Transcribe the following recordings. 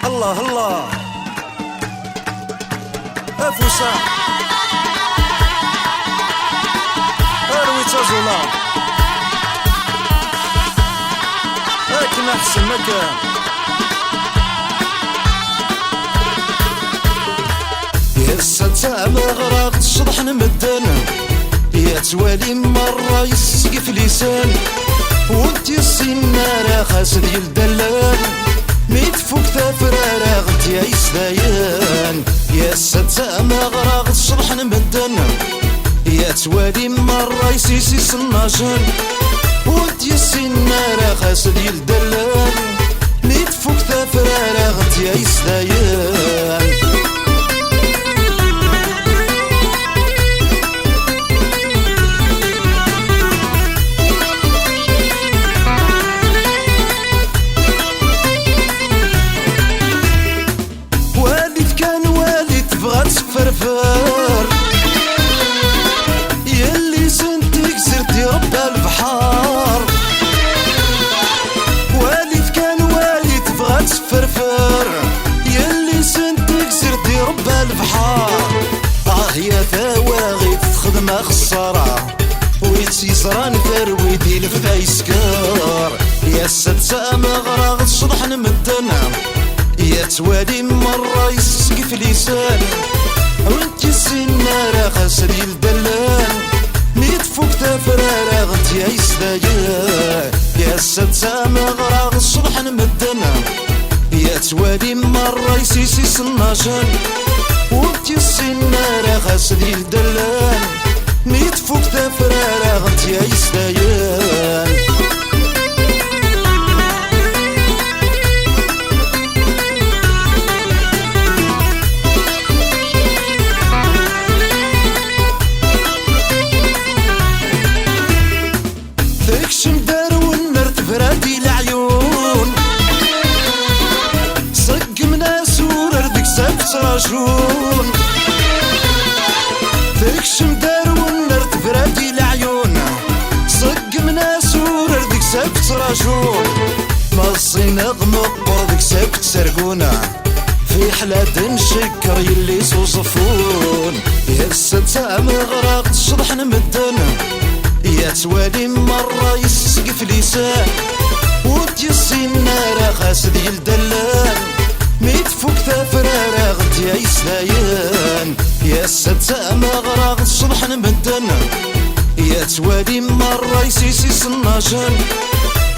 الله الله افوسا اروي تزولا لكن احسن مكان يا الستا مغرق الشطح نمدن يا توالي مرة يسقف لسان وانت السنارة خاسد يلدلان ميت فوق تفرارة غنت يا يسدايان يا الستا مغرق الشطح نمدن يا توالي مرة يسيسي سناجن وانت السنارة خاسد يلدلان ميت فوق تفرارة غنت يا يسدايان فرفار يلي سنتك زرتي رب البحار والد كان والد تبغى تفرفر يلي سنتك زرتي رب البحار يا ثواغي تخدم خسارة ويتسيسران فرويدي الفايسكار يا ستة مغرق الشطح نمدنا يا توالي مرة يسقف لسان وانت السنارة خاسر يلدلان ميت فوق تفرارة غنت يا يسدايان يا ستة مغرق الصبح نمدنا يا توالي مرة يسيسي سناجن وانت السنارة خاسر يلدلان ميت فوق تفرارة غنت يا يسدايان فيكشم دار والنار تفرادي العيون صق من اسور ردك سبت رجون فيكشم دار والنار تفرادي العيون صق من اسور ردك سبت رجون مصينا غمق وردك سبت سرقونا في حلات نشكر يلي صوصفون يا الستة مغرق الشطح نمدنا يا توالي مرة يسقف لسان وانت السنارة خاسد يلدلان ميت فوق تفرارة غنت يا يسدايان يا الستة مغرق الصبح نمدنا يا توالي مرة يسيسي سناجن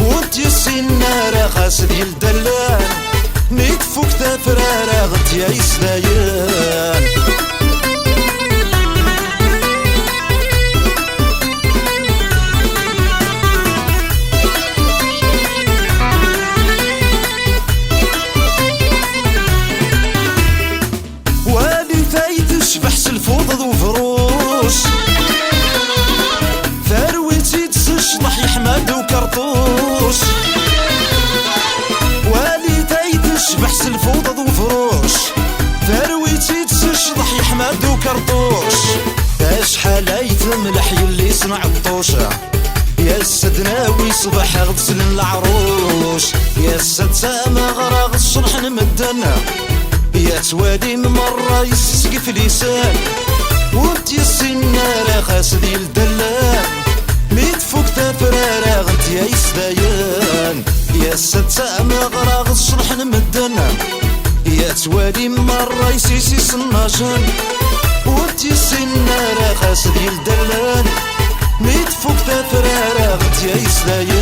وانت السنارة خاسد يلدلان ميت فوق تفرارة غنت يا يسدايان بحس الفوضى ذو فروش ثروتي تسشطح يحمد وكرطوش والدي تشبحس الفوضى ذو فروش ثروتي تسشطح يحمد وكرطوش اشحال يتملح يلي يسمع الطوشة يا السدناوي صبح غسل العروش يا الستة مغرق الصبح نمدنا يا توالي مرة يسقف لسان وانت السنارة خاسد يلدلان ميت فوق تفرارة غنت يا يسدايان يا الستة مغرق الصبح نمدنا يا توالي مرة يسيسي سناجن وانت السنارة خاسد يلدلان ميت فوق تفرارة غنت يا يسدايان